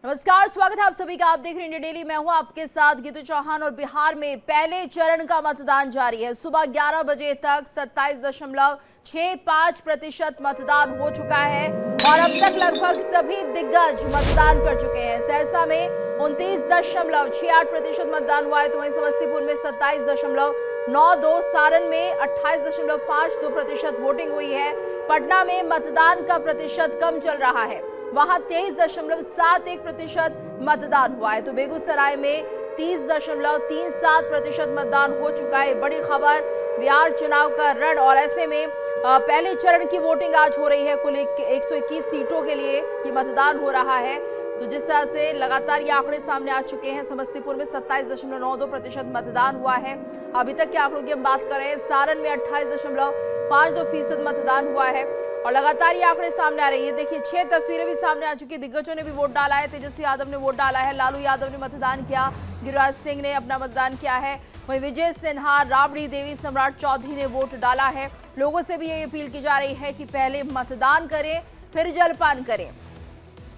नमस्कार, स्वागत है आप सभी का। आप देख रहे हैं इंडिया डेली। मैं हूं आपके साथ गीतू चौहान। और बिहार में पहले चरण का मतदान जारी है। सुबह 11 बजे तक 27.65% मतदान हो चुका है और अब तक लगभग सभी दिग्गज मतदान कर चुके हैं। सहरसा में 29.68% मतदान हुआ है, तो वहीं समस्तीपुर में 27.92, सारण में 28.52% वोटिंग हुई है। पटना में मतदान का प्रतिशत कम चल रहा है, वहां 23.71% मतदान हुआ है। तो बेगूसराय में 30.37% मतदान हो चुका है। बड़ी खबर, बिहार चुनाव का रण, और ऐसे में पहले चरण की वोटिंग आज हो रही है। कुल 121 सीटों के लिए ये मतदान हो रहा है। तो जिस तरह से लगातार ये आंकड़े सामने आ चुके हैं, समस्तीपुर में 27.92% मतदान हुआ है अभी तक के आंकड़ों की हम बात करें। सारण में 28.52% मतदान हुआ है और लगातार ये आंकड़े सामने आ रहे हैं। ये देखिए, 6 तस्वीरें भी सामने आ चुकी है। दिग्गजों ने भी वोट डाला है। तेजस्वी यादव ने वोट डाला है, लालू यादव ने मतदान किया, गिरिराज सिंह ने अपना मतदान किया है, वहीं विजय सिन्हा, राबड़ी देवी, सम्राट चौधरी ने वोट डाला है। लोगों से भी ये अपील की जा रही है कि पहले मतदान करें फिर जलपान करें।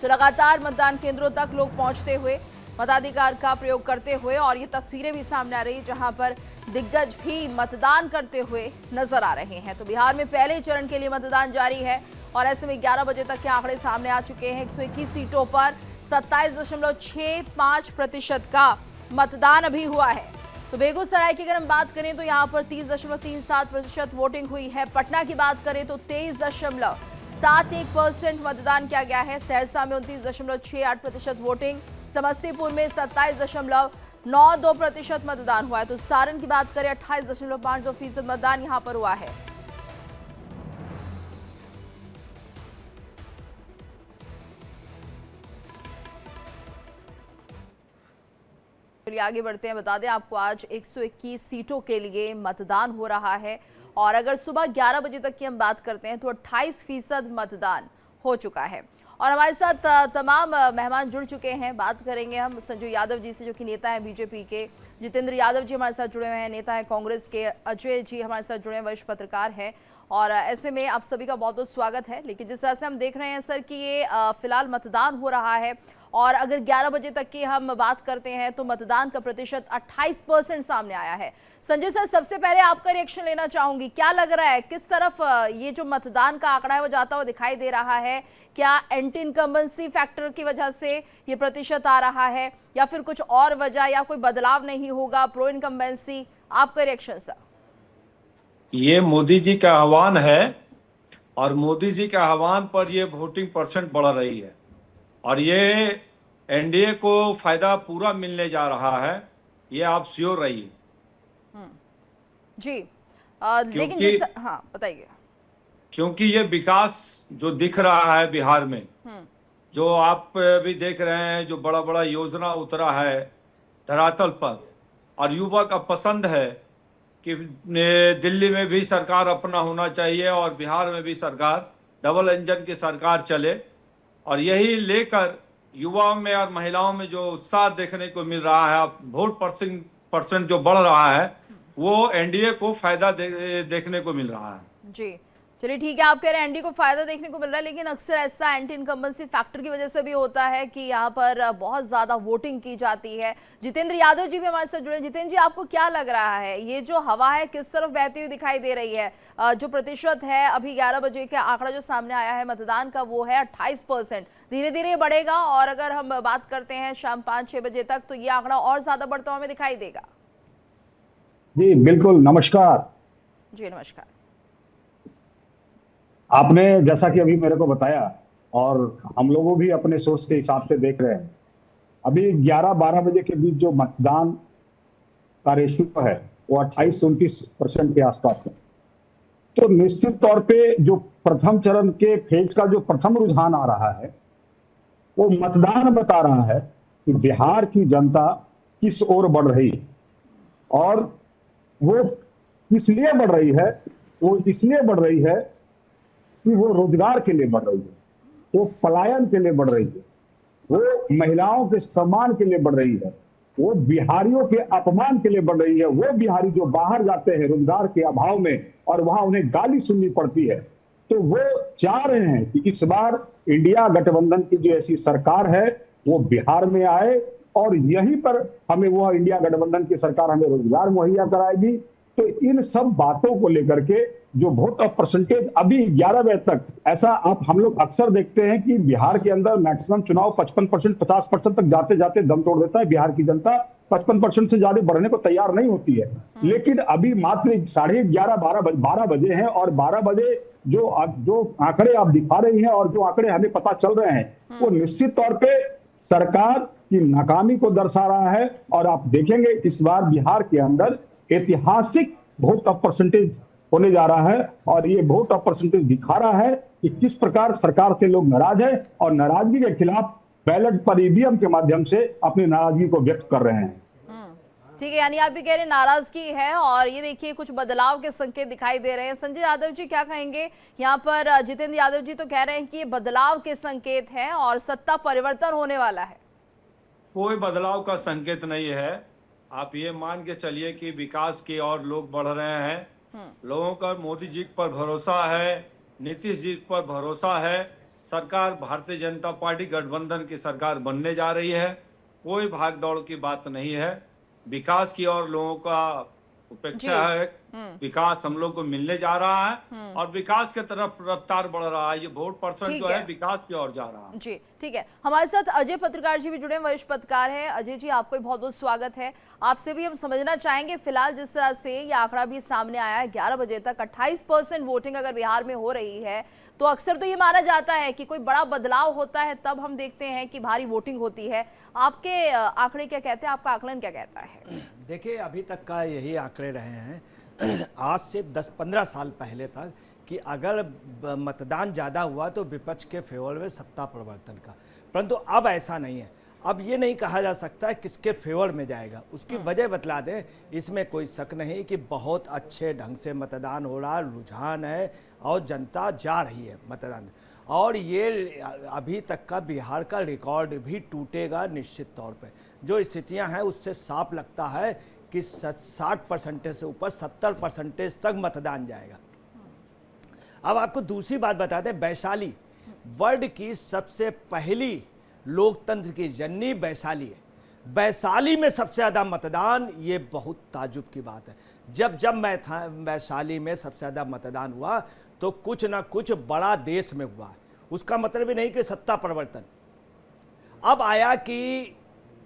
तो लगातार मतदान केंद्रों तक लोग पहुंचते हुए मताधिकार का प्रयोग करते हुए, और ये तस्वीरें भी सामने आ रही है जहां पर दिग्गज भी मतदान करते हुए नजर आ रहे हैं। तो बिहार में पहले चरण के लिए मतदान जारी है और ऐसे में 11 बजे तक के आंकड़े सामने आ चुके हैं। 121 सीटों पर 27.65% का मतदान अभी हुआ है। तो बेगूसराय की अगर हम बात करें तो यहाँ पर 30.37% वोटिंग हुई है। पटना की बात करें तो 23.71% मतदान किया गया है। सहरसा में 29.68% वोटिंग, समस्तीपुर में 27.92% मतदान हुआ है। तो सारण की बात करें 28.52% मतदान यहां पर हुआ है। चलिए आगे बढ़ते हैं। बता दें आपको, आज 121 सीटों के लिए मतदान हो रहा है और अगर सुबह 11 बजे तक की हम बात करते हैं तो 28% मतदान हो चुका है। और हमारे साथ तमाम मेहमान जुड़ चुके हैं। बात करेंगे हम संजय यादव जी से, जो कि नेता हैं बीजेपी के। जितेंद्र यादव जी हमारे साथ जुड़े हुए हैं, नेता हैं कांग्रेस के। अजय जी हमारे साथ जुड़े हैं, वरिष्ठ पत्रकार हैं। और ऐसे में आप सभी का बहुत बहुत स्वागत है। लेकिन जिस तरह से हम देख रहे हैं सर कि ये फिलहाल मतदान हो रहा है और अगर 11 बजे तक की हम बात करते हैं तो मतदान का प्रतिशत 28% सामने आया है। संजय सर, सबसे पहले आपका रिएक्शन लेना चाहूंगी। क्या लग रहा है, किस तरफ ये जो मतदान का आंकड़ा है वो जाता हुआ दिखाई दे रहा है? क्या एंटी इनकम्बेंसी फैक्टर की वजह से ये प्रतिशत आ रहा है या फिर कुछ और वजह, या कोई बदलाव नहीं होगा, प्रो इनकम्बेंसी? आपका रिएक्शन सर। ये मोदी जी का आह्वान है और मोदी जी के आह्वान पर ये वोटिंग परसेंट बढ़ रही है और ये एनडीए को फायदा पूरा मिलने जा रहा है, ये आप श्योर रहिए। जी लेकिन हाँ बताइए। क्योंकि ये विकास जो दिख रहा है बिहार में, जो आप भी देख रहे हैं, जो बड़ा बड़ा योजना उतरा है धरातल पर, और युवा का पसंद है कि दिल्ली में भी सरकार अपना होना चाहिए और बिहार में भी सरकार डबल इंजन की सरकार चले, और यही लेकर युवाओं में और महिलाओं में जो उत्साह देखने को मिल रहा है, वोट परसेंट जो बढ़ रहा है, वो एनडीए को फायदा देखने को मिल रहा है। जी चलिए ठीक है, आप कह रहे हैं एनडीए को फायदा देखने को मिल रहा है, लेकिन अक्सर ऐसा एंटी इनकम्बेंसी फैक्टर की वजह से भी होता है कि यहाँ पर बहुत ज्यादा वोटिंग की जाती है। जितेंद्र यादव जी भी हमारे साथ जुड़े। जितेंद्र जी, आपको क्या लग रहा है, ये जो हवा है किस तरफ बहती हुई दिखाई दे रही है? जो प्रतिशत है अभी 11 बजे का आंकड़ा जो सामने आया है मतदान का, वो है 28%। धीरे धीरे बढ़ेगा और अगर हम बात करते हैं शाम 5-6 बजे तक तो ये आंकड़ा और ज्यादा बढ़ता हुआ हमें दिखाई देगा। जी बिल्कुल, नमस्कार। जी नमस्कार। आपने जैसा कि अभी मेरे को बताया और हम लोगों भी अपने सोर्स के हिसाब से देख रहे हैं, अभी 11-12 बजे के बीच जो मतदान का रेशियो है वो 28-29% के आसपास है। तो निश्चित तौर पे जो प्रथम चरण के फेज का जो प्रथम रुझान आ रहा है वो मतदान बता रहा है कि बिहार की जनता किस ओर बढ़ रही है, और वो किस लिए बढ़ रही है। वो इसलिए बढ़ रही है कि वो रोजगार के लिए बढ़ रही है, वो पलायन के लिए बढ़ रही है, वो महिलाओं के सम्मान के लिए बढ़ रही है, वो बिहारियों के अपमान के लिए बढ़ रही है। वो बिहारी जो बाहर जाते हैं रोजगार के अभाव में और वहां उन्हें गाली सुननी पड़ती है, तो वो चाह रहे हैं कि इस बार इंडिया गठबंधन की जो ऐसी सरकार है वो बिहार में आए और यहीं पर हमें वो इंडिया गठबंधन की सरकार हमें रोजगार मुहैया कराएगी। तो इन सब बातों को लेकर के जो वोट ऑफ परसेंटेज अभी 11 बजे तक, ऐसा आप हम लोग अक्सर देखते हैं कि बिहार के अंदर मैक्सिमम चुनाव 55% 50% तक जाते जाते दम तोड़ देता है। बिहार की जनता 55% से ज्यादा बढ़ने को तैयार नहीं होती है। लेकिन अभी मात्र 11:30 12 बजे हैं और 12 बजे जो आंकड़े आप दिखा रही हैं और जो आंकड़े हमें पता चल रहे हैं वो निश्चित तौर पे सरकार की नाकामी को दर्शा रहा है। और आप देखेंगे इस बार बिहार के अंदर ऐतिहासिक वोट ऑफ परसेंटेज होने जा रहा है और ये वोट ऑफ परसेंटेज दिखा रहा है कि किस प्रकार सरकार से लोग नाराज है और नाराजगी के खिलाफ बैलेट पर ईवीएम के माध्यम से अपनी नाराजगी को व्यक्त कर रहे हैं। ठीक है, यानी आप भी कह रहे हैं नाराजगी है और ये देखिए कुछ बदलाव के संकेत दिखाई दे रहे हैं। संजय यादव जी क्या कहेंगे? यहाँ पर जितेंद्र यादव जी तो कह रहे हैं कि ये बदलाव के संकेत हैं और सत्ता परिवर्तन होने वाला है। कोई बदलाव का संकेत नहीं है। आप ये मान के चलिए कि विकास की ओर लोग बढ़ रहे हैं। लोगों का मोदी जी पर भरोसा है, नीतीश जी पर भरोसा है। सरकार भारतीय जनता पार्टी गठबंधन की सरकार बनने जा रही है। कोई भाग दौड़ की बात नहीं है। विकास की ओर लोगों का उपेक्षा है। विकास हम लोग को मिलने जा रहा है और विकास के तरफ रफ्तार बढ़ रहा है। ये वोट परसेंट जो है विकास की ओर जा रहा है। जी ठीक है, हमारे साथ अजय पत्रकार जी भी जुड़े हैं, वरिष्ठ पत्रकार हैं। अजय जी आपको बहुत बहुत स्वागत है। आपसे भी हम समझना चाहेंगे फिलहाल जिस तरह से ये आंकड़ा भी सामने आया है 11 बजे तक 28% वोटिंग अगर बिहार में हो रही है तो अक्सर तो ये माना जाता है कि कोई बड़ा बदलाव होता है तब हम देखते हैं कि भारी वोटिंग होती है। आपके आंकड़े क्या कहते हैं, आपका आकलन क्या कहता है? देखिए अभी तक का यही आंकड़े रहे हैं आज से 10-15 साल पहले तक कि अगर मतदान ज़्यादा हुआ तो विपक्ष के फेवर में सत्ता परिवर्तन का, परंतु अब ऐसा नहीं है। अब ये नहीं कहा जा सकता है किसके फेवर में जाएगा। उसकी वजह बतला दें, इसमें कोई शक नहीं कि बहुत अच्छे ढंग से मतदान हो रहा, रुझान है और जनता जा रही है मतदान। और ये अभी तक का बिहार का रिकॉर्ड भी टूटेगा निश्चित तौर पे। जो स्थितियां हैं उससे साफ लगता है कि 60% से ऊपर 70% तक मतदान जाएगा। अब आपको दूसरी बात बता दें, वैशाली वर्ल्ड की सबसे पहली लोकतंत्र की जननी वैशाली है। वैशाली में सबसे ज़्यादा मतदान, ये बहुत ताजुब की बात है। जब मैं था वैशाली में सबसे ज़्यादा मतदान हुआ तो कुछ ना कुछ बड़ा देश में हुआ। उसका मतलब ही नहीं कि सत्ता परिवर्तन। अब आया कि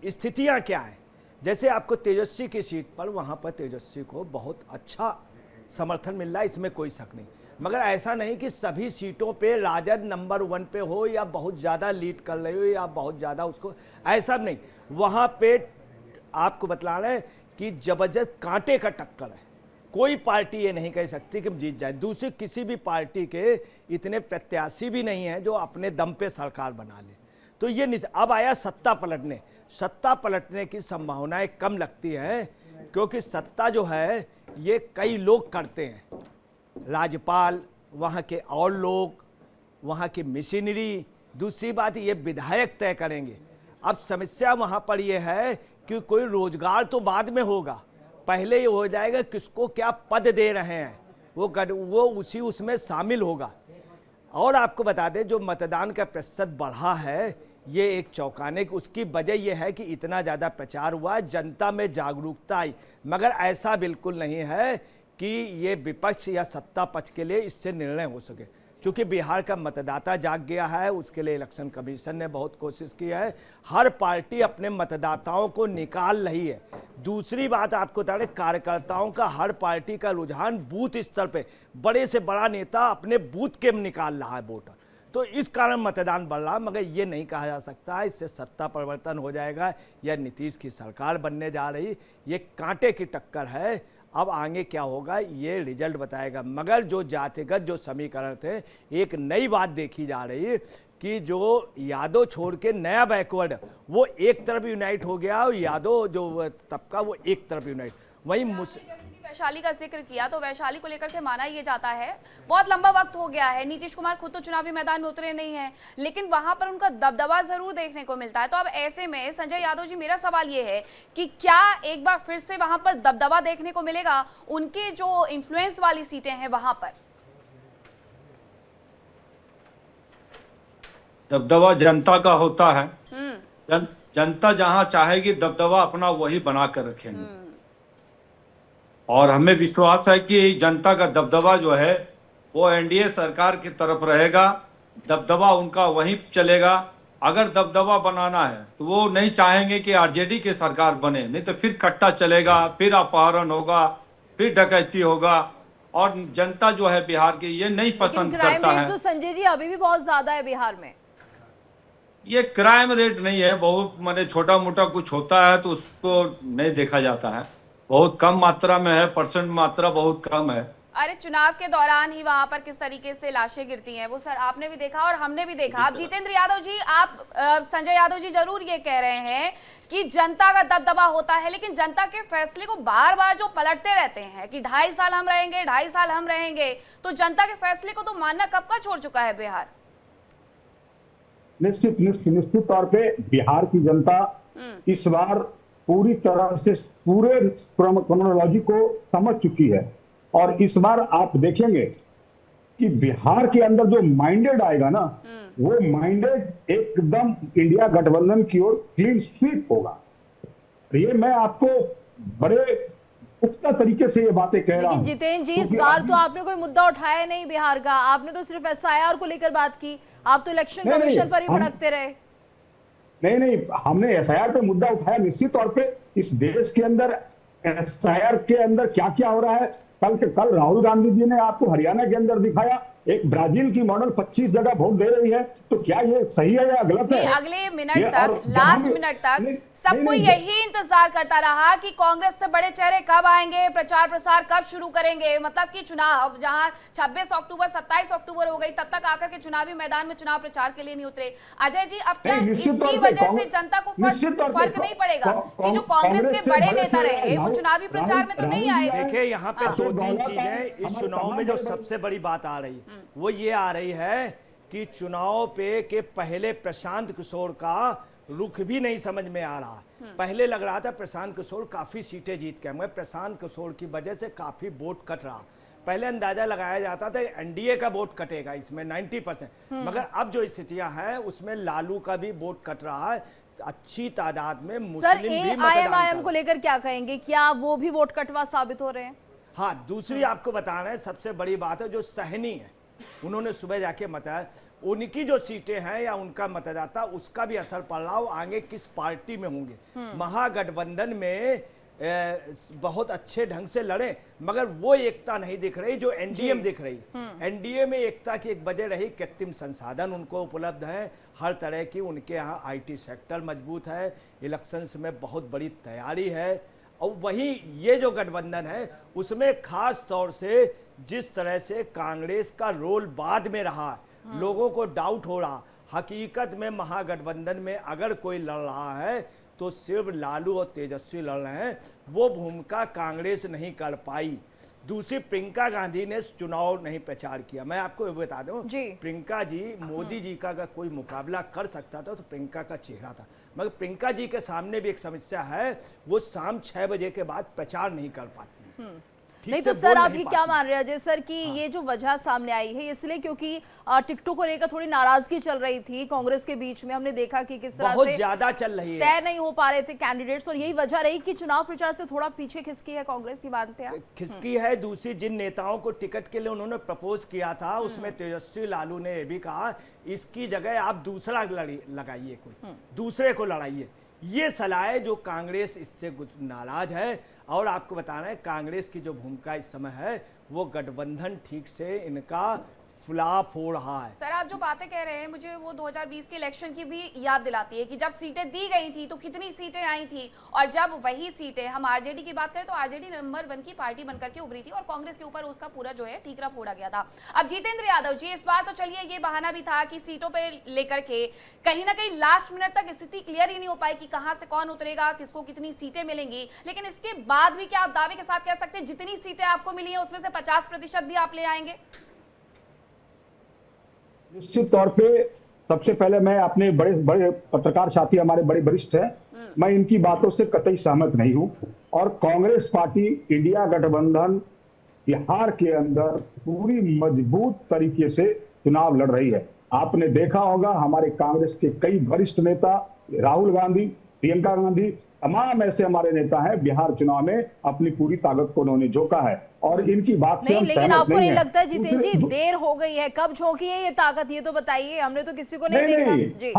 स्थितियां क्या है, जैसे आपको तेजस्वी की सीट पर, वहां पर तेजस्वी को बहुत अच्छा समर्थन मिल रहा है, इसमें कोई शक नहीं। मगर ऐसा नहीं कि सभी सीटों पे राजद नंबर 1 पे हो या बहुत ज़्यादा लीड कर रही हो या बहुत ज़्यादा उसको, ऐसा नहीं। वहाँ पे आपको बतला रहे हैं कि जबरदस्त कांटे का टक्कर है। कोई पार्टी ये नहीं कह सकती कि जीत जाए। दूसरी किसी भी पार्टी के इतने प्रत्याशी भी नहीं हैं जो अपने दम पे सरकार बना ले। तो ये अब आया सत्ता पलटने। सत्ता पलटने की संभावनाएं कम लगती हैं क्योंकि सत्ता जो है ये कई लोग करते हैं। राज्यपाल, वहाँ के और लोग, वहाँ की मशीनरी। दूसरी बात ये विधायक तय करेंगे। अब समस्या वहाँ पर ये है कि कोई रोजगार तो बाद में होगा, पहले ये हो जाएगा किसको क्या पद दे रहे हैं, वो उसी उसमें शामिल होगा। और आपको बता दें जो मतदान का प्रतिशत बढ़ा है ये एक चौंकाने की, उसकी वजह यह है कि इतना ज़्यादा प्रचार हुआ, जनता में जागरूकता आई। मगर ऐसा बिल्कुल नहीं है कि ये विपक्ष या सत्ता पक्ष के लिए इससे निर्णय हो सके। चूँकि बिहार का मतदाता जाग गया है, उसके लिए इलेक्शन कमीशन ने बहुत कोशिश की है। हर पार्टी अपने मतदाताओं को निकाल रही है। दूसरी बात आपको बता दें, कार्यकर्ताओं का हर पार्टी का रुझान बूथ स्तर पे, बड़े से बड़ा नेता अपने बूथ के निकाल रहा है वोटर। तो इस कारण मतदान बढ़ रहा। मगर ये नहीं कहा जा सकता इससे सत्ता परिवर्तन हो जाएगा या नीतीश की सरकार बनने जा रही। ये कांटे की टक्कर है। अब आगे क्या होगा ये रिजल्ट बताएगा। मगर जो जातिगत जो समीकरण थे, एक नई बात देखी जा रही है कि जो यादव छोड़ के नया बैकवर्ड वो एक तरफ यूनाइट हो गया और यादव जो तबका वो एक तरफ यूनाइट। वहीं वैशाली का जिक्र किया तो वैशाली को लेकर के माना ये जाता है बहुत लंबा वक्त हो गया है, नीतीश कुमार खुद तो चुनावी मैदान में उतरे नहीं हैं, लेकिन वहां पर उनका दबदबा जरूर देखने को मिलता है। तो अब ऐसे में संजय यादव जी, मेरा सवाल ये है कि क्या एक बार फिर से वहां पर दबदबा देखने को मिलेगा? उनके जो इन्फ्लुएंस वाली सीटें हैं वहां पर दबदबा जनता का होता है। जनता जहां चाहेगी दबदबा अपना वही बना कर रखेंगे। और हमें विश्वास है कि जनता का दबदबा जो है वो एनडीए सरकार की तरफ रहेगा, दबदबा उनका वहीं चलेगा। अगर दबदबा बनाना है तो वो नहीं चाहेंगे कि आरजेडी की सरकार बने, नहीं तो फिर कट्टा चलेगा, फिर अपहरण होगा, फिर डकैती होगा। और जनता जो है बिहार की ये नहीं पसंद क्राइम करता रेट है। तो संजय जी अभी भी बहुत ज्यादा है बिहार में। ये क्राइम रेट नहीं है, बहुत माने छोटा मोटा कुछ होता है तो उसको नहीं देखा जाता है, बहुत कम मात्रा में है, परसेंट मात्रा बहुत कम है। अरे चुनाव के दौरान ही वहां पर किस तरीके से लाशें गिरती हैं वो सर आपने भी देखा और हमने भी देखा। अब जितेंद्र यादव जी, आप संजय यादव जी जरूर ये कह रहे हैं कि जनता का दबदबा होता है, लेकिन जनता के फैसले को बार बार जो पलटते रहते हैं कि 2.5 साल हम रहेंगे, 2.5 साल हम रहेंगे, तो जनता के फैसले को तो मानना कब का छोड़ चुका है बिहार। निश्चित तौर पे बिहार की जनता इस बार पूरी तरह से पूरे क्रोनोलॉजी को समझ चुकी है। और इस बार आप देखेंगे कि बिहार के अंदर जो माइंडेड आएगा ना, वो माइंडेड एकदम इंडिया गठबंधन की ओर क्लीन स्वीप होगा। ये मैं आपको बड़े पुख्ता तरीके से ये बातें कह रहा हूं। लेकिन जितेंद्र जी, इस बार तो आपने कोई मुद्दा उठाया नहीं बिहार का, आपने तो सिर्फ एसआईआर को लेकर बात की, आप तो इलेक्शन कमीशन पर ही भड़कते रहे। नहीं, हमने एसआईआर पे मुद्दा उठाया। निश्चित तौर पे इस देश के अंदर एसआईआर के अंदर क्या क्या हो रहा है, कल राहुल गांधी जी ने आपको हरियाणा के अंदर दिखाया, एक ब्राजील की मॉडल 25 जगह वोट दे रही है, तो क्या ये सही है या गलत है? अगले मिनट तक, लास्ट मिनट तक सबको यही इंतजार करता रहा कि कांग्रेस से बड़े चेहरे कब आएंगे, प्रचार प्रसार कब शुरू करेंगे। मतलब कि चुनाव जहां 26 अक्टूबर 27 अक्टूबर हो गई, तब तक आकर के चुनावी मैदान में चुनाव प्रचार के लिए नहीं उतरे। अजय जी, अब क्या इसकी वजह से जनता को फर्क नहीं पड़ेगा कि जो कांग्रेस के बड़े नेता रहे वो चुनावी प्रचार में तो नहीं आए? देखिए, यहाँ पे 2-3 चीजें इस चुनाव में जो सबसे बड़ी बात आ रही है वो ये आ रही है कि चुनाव पे के पहले प्रशांत किशोर का रुख भी नहीं समझ में आ रहा। पहले लग रहा था प्रशांत किशोर काफी सीटें जीत के, मगर प्रशांत किशोर की वजह से काफी वोट कट रहा। पहले अंदाजा लगाया जाता था एनडीए का वोट कटेगा इसमें 90%, मगर अब जो स्थितियां हैं उसमें लालू का भी वोट कट रहा है अच्छी तादाद में। मुस्लिम भी AIMIM को लेकर क्या कहेंगे, क्या वो भी वोट कटवा साबित हो रहे हैं? हाँ, दूसरी आपको बता रहे हैं सबसे बड़ी बात है, जो सहनी है उन्होंने सुबह जाके बताया उनकी जो सीटें हैं या उनका मतदाता उसका भी असर पड़ रहा हो आगे किस पार्टी में होंगे। महागठबंधन में बहुत अच्छे ढंग से लड़े, मगर वो एकता नहीं दिख रही जो एनडीए में दिख रही। एनडीए में एकता की एक वजह रही कृत्रिम संसाधन उनको उपलब्ध है हर तरह की, उनके यहाँ आईटी सेक्टर मजबूत है, इलेक्शंस में बहुत बड़ी तैयारी है। और वही ये जो गठबंधन है उसमें खास तौर से जिस तरह से कांग्रेस का रोल बाद में रहा, लोगों को डाउट हो रहा। हकीकत में महागठबंधन में अगर कोई लड़ रहा है तो सिर्फ लालू और तेजस्वी लड़ रहे हैं, वो भूमिका कांग्रेस नहीं कर पाई। दूसरी, प्रियंका गांधी ने चुनाव नहीं प्रचार किया। मैं आपको ये बता दूं, प्रियंका जी मोदी जी का अगर कोई मुकाबला कर सकता था तो प्रियंका का चेहरा था, मगर प्रियंका जी के सामने भी एक समस्या है, वो शाम 6 बजे के बाद प्रचार नहीं कर पाती। नहीं तो सर, आप ये क्या मान रहे हैं अजय सर कि ये जो वजह सामने आई है इसलिए क्योंकि टिकटों को लेकर थोड़ी नाराजगी चल रही थी कांग्रेस के बीच में, हमने देखा कि किस तरह बहुत से ज्यादा चल रही है, तय नहीं हो पा रहे थे कैंडिडेट्स, और यही वजह रही कि चुनाव प्रचार से थोड़ा पीछे खिसकी है कांग्रेस, ही मानते हैं? खिसकी है। दूसरी, जिन नेताओं को टिकट के लिए उन्होंने प्रपोज किया था उसमें तेजस्वी लालू ने ये भी कहा इसकी जगह आप दूसरा लगाइए, कोई दूसरे को लड़ाइए। ये सलाह है जो कांग्रेस इससे नाराज है। और आपको बताना है कांग्रेस की जो भूमिका इस समय है वो गठबंधन ठीक से इनका फ्लॉप हो रहा है। सर, आप जो बातें कह रहे हैं मुझे वो 2020 के इलेक्शन की भी याद दिलाती है कि जब सीटें दी गई थी तो कितनी सीटें आई थी, और जब वही सीटें हम आरजेडी की बात करें तो आरजेडी नंबर 1 की पार्टी बनकर के उभरी थी और कांग्रेस के ऊपर उसका पूरा जो है ठीकरा फोड़ा गया था। अब जितेंद्र यादव जी, इस बार तो चलिए ये बहाना भी था कि सीटों पे लेकर के कहीं ना कहीं लास्ट मिनट तक स्थिति क्लियर ही नहीं हो पाई कि कहां से कौन उतरेगा, किसको कितनी सीटें मिलेंगी, लेकिन इसके बाद भी क्या आप दावे के साथ कह सकते हैं जितनी सीटें आपको मिली है उसमें से 50% भी आप ले आएंगे? निश्चित तौर पे सबसे पहले मैं अपने बड़े बड़े पत्रकार साथी हमारे बड़े वरिष्ठ हैं, मैं इनकी बातों से कतई सहमत नहीं हूं। और कांग्रेस पार्टी इंडिया गठबंधन बिहार के अंदर पूरी मजबूत तरीके से चुनाव लड़ रही है। आपने देखा होगा हमारे कांग्रेस के कई वरिष्ठ नेता राहुल गांधी, प्रियंका गांधी, तमाम ऐसे हमारे नेता हैं, बिहार चुनाव में अपनी पूरी ताकत को उन्होंने झोंका है और इनकी बात से नहीं, हम लेकिन सहमत आपको नहीं नहीं हैं। लगता जितेंद्र जी दूसरे- देर हो गई है? कब झोंकी है ये ताकत, ये तो बताइए, हमने तो किसी को नहीं नहीं देखा। नहीं, जी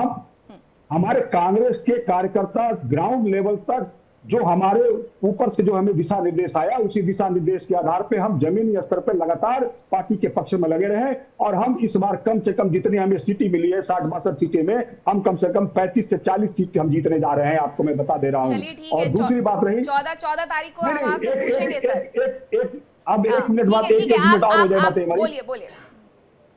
हमारे कांग्रेस के कार्यकर्ता ग्राउंड लेवल तक जो हमारे ऊपर से जो हमें दिशा निर्देश आया, उसी दिशा निर्देश के आधार पे हम जमीनी स्तर पर लगातार पार्टी के पक्ष में लगे रहे और हम इस बार कम से कम जितनी हमें सीटें मिली है 60-62 सीटें में हम कम से कम 35 से 40 सीट हम जीतने जा रहे हैं, आपको मैं बता दे रहा हूं। चलिए ठीक और है, दूसरी बात रही 14 तारीख को नहीं, हम नहीं, आपसे पूछेंगे सर। अब हाँ, एक मिनट ठीक बाद है, ठीक है, एक मिनट और हो आप जाए बातें बोलिए बोलिए।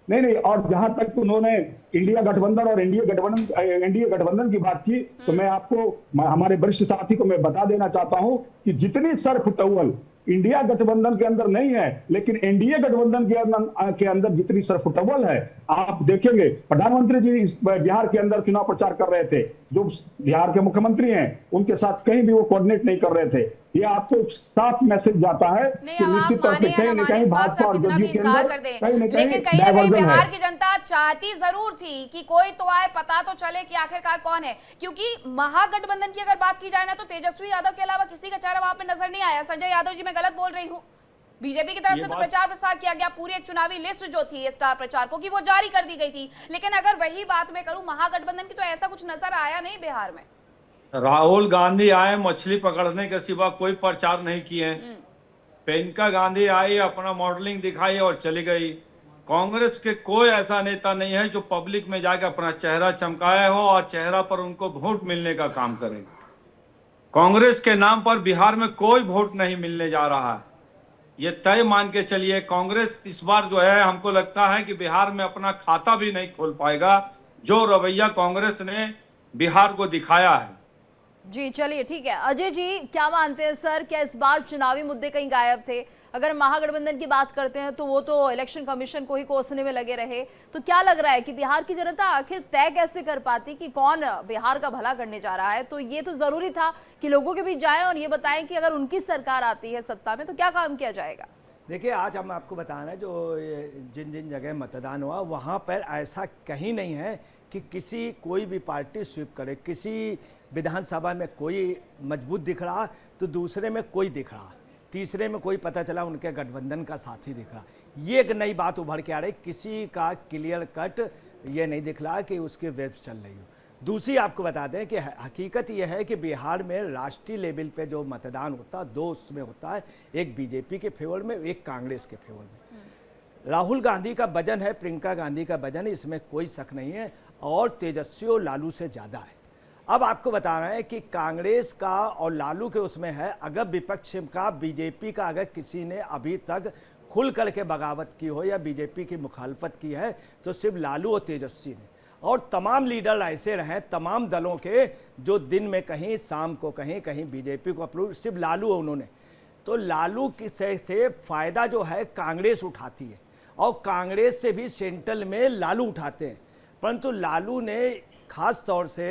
नहीं, और जहां तक उन्होंने इंडिया गठबंधन और एनडीए गठबंधन की बात की, तो मैं आपको हमारे वरिष्ठ साथी को मैं बता देना चाहता हूं कि जितनी सरफुटौल इंडिया गठबंधन के अंदर नहीं है, लेकिन एनडीए गठबंधन के अंदर जितनी सरफुटौल है, आप देखेंगे प्रधानमंत्री जी इस बिहार के अंदर चुनाव प्रचार कर रहे थे, जो बिहार के मुख्यमंत्री हैं उनके साथ कहीं भी वो कोऑर्डिनेट नहीं कर रहे थे। ये आपको साफ मैसेज जाता है नहीं, कि अब निश्चित आप तौर माने पे या कहीं ना न माने कहीं इस बात से भाजपा आप और कितना भी जदयू के इनकार अंदर कर दें, कहीं न लेकिन कहीं ना कहीं डायवर्जन बिहार है। की जनता चाहती जरूर थी कि कोई तो आए, पता तो चले कि आखिरकार कौन है, क्योंकि महागठबंधन की अगर बात की जाए ना तो तेजस्वी यादव के अलावा किसी का चेहरा वहां पे नजर नहीं आया। संजय यादव जी, मैं गलत बोल रही हूँ? बीजेपी की तरफ ये से तो बात- प्रचार प्रसार किया गया, पूरी एक चुनावी लिस्ट जो थी स्टार प्रचारकों की वो जारी कर दी गई थी, लेकिन अगर वही बात मैं करूं महागठबंधन की तो ऐसा कुछ नजर आया नहीं बिहार में। राहुल गांधी आए मछली पकड़ने के सिवा कोई प्रचार नहीं किए। प्रियंका गांधी आई, अपना मॉडलिंग दिखाई और चली गई। कांग्रेस के कोई ऐसा नेता नहीं है जो पब्लिक में जाकर अपना चेहरा चमकाया हो और चेहरा पर उनको वोट मिलने का काम करें। कांग्रेस के नाम पर बिहार में कोई वोट नहीं मिलने जा रहा है, ये तय मान के चलिए। कांग्रेस इस बार जो है हमको लगता है कि बिहार में अपना खाता भी नहीं खोल पाएगा, जो रवैया कांग्रेस ने बिहार को दिखाया है। जी चलिए ठीक है। अजय जी क्या मानते हैं सर, क्या इस बार चुनावी मुद्दे कहीं गायब थे? अगर महागठबंधन की बात करते हैं तो वो तो इलेक्शन कमीशन को ही कोसने में लगे रहे, तो क्या लग रहा है कि बिहार की जनता आखिर तय कैसे कर पाती कि कौन बिहार का भला करने जा रहा है? तो ये तो जरूरी था कि लोगों के बीच जाएं और ये बताएं कि अगर उनकी सरकार आती है सत्ता में तो क्या काम किया जाएगा। देखिए, आज हम आपको बता रहे हैं जो जिन जिन जगह मतदान हुआ वहाँ पर ऐसा कहीं नहीं है कि किसी कोई भी पार्टी स्वीप करे। किसी विधानसभा में कोई मजबूत दिख रहा तो दूसरे में कोई दिख रहा, तीसरे में कोई पता चला उनके गठबंधन का साथी दिख रहा। ये एक नई बात उभर के आ रही, किसी का क्लियर कट ये नहीं दिख रहा कि उसकी वेब चल रही हो। दूसरी आपको बता दें कि हकीकत यह है कि बिहार में राष्ट्रीय लेवल पे जो मतदान होता है दो उसमें होता है, एक बीजेपी के फेवर में, एक कांग्रेस के फेवर में। राहुल गांधी का वजन है, प्रियंका गांधी का वजन है, इसमें कोई शक नहीं है, और तेजस्वी और लालू से ज़्यादा है। अब आपको बता रहे हैं कि कांग्रेस का और लालू के उसमें है, अगर विपक्ष का बीजेपी का अगर किसी ने अभी तक खुल करके बगावत की हो या बीजेपी की मुखालफत की है तो सिर्फ लालू और तेजस्वी ने। और तमाम लीडर ऐसे रहे तमाम दलों के जो दिन में कहीं, शाम को कहीं कहीं बीजेपी को अप्रूव, सिर्फ लालू उन्होंने। तो लालू से फ़ायदा जो है कांग्रेस उठाती है और कांग्रेस से भी सेंट्रल में लालू उठाते हैं, परंतु लालू ने खास तौर से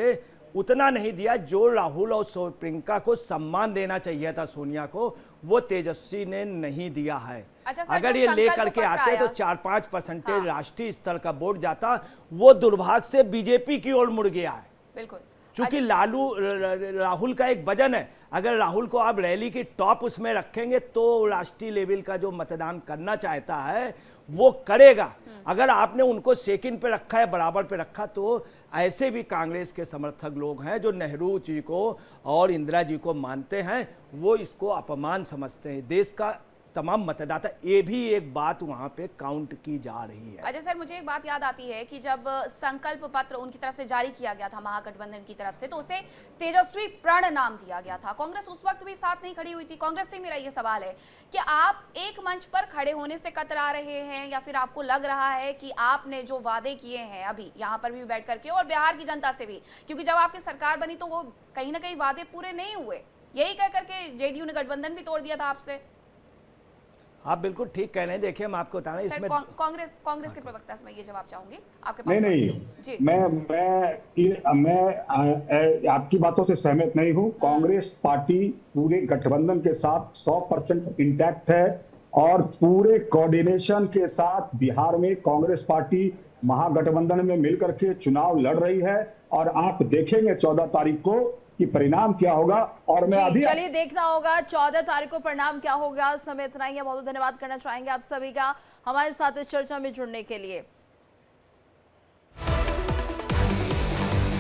उतना नहीं दिया जो राहुल और प्रियंका को सम्मान देना चाहिए था, सोनिया को, वो तेजस्वी ने नहीं दिया है। अच्छा सर, अगर जो ये ले संकल्प करके पत्र आते तो आया, 4-5% हाँ। राष्ट्रीय स्तर का वोट जाता, वो दुर्भाग्य से बीजेपी की ओर मुड़ गया है। बिल्कुल। चूंकि राहुल का एक वजन है, अगर राहुल को आप रैली की टॉप उसमें रखेंगे तो राष्ट्रीय लेवल का जो मतदान करना चाहता है वो करेगा। अगर आपने उनको सेकंड पे रखा है, बराबर पे रखा, तो ऐसे भी कांग्रेस के समर्थक लोग हैं जो नेहरू जी को और इंदिरा जी को मानते हैं, वो इसको अपमान समझते हैं। देश का तमाम मतदाता, ये भी एक बात वहाँ पे काउंट की जा रही है। अजय सर, मुझे एक बात याद आती है कि जब संकल्प पत्र उनकी तरफ से जारी किया गया था महागठबंधन की तरफ से, तो उसे तेजस्वी प्रण नाम दिया गया था। कांग्रेस उस वक्त भी साथ नहीं खड़ी हुई थी। कांग्रेस से मेरा ये सवाल है कि आप एक मंच पर खड़े होने से कतरा रहे हैं या फिर आपको लग रहा है कि आपने जो वादे किए हैं अभी यहाँ पर भी बैठ करके और बिहार की जनता से भी, क्योंकि जब आपकी सरकार बनी तो वो कहीं ना कहीं वादे पूरे नहीं हुए, यही कह करके जेडीयू ने गठबंधन भी तोड़ दिया था आपसे। आप बिल्कुल ठीक कह रहे हैं। देखिए, हम आपको बता रहे हैं इसमें कांग्रेस के प्रवक्ता से मैं ये जवाब चाहूंगी आपके पास। नहीं जी। मैं आपकी बातों से सहमत नहीं हूं। कांग्रेस पार्टी पूरे गठबंधन के साथ 100% इंटैक्ट है और पूरे कोऑर्डिनेशन के साथ बिहार में कांग्रेस पार्टी महागठबंधन में मिलकर के चुनाव लड़ रही है और आप देखेंगे 14 तारीख को कि परिणाम क्या होगा। और मैं अभी चलिए देखना होगा 14 तारीख को परिणाम क्या होगा। समय इतना ही है, बहुत धन्यवाद करना चाहेंगे आप सभी का हमारे साथ इस चर्चा में जुड़ने के लिए।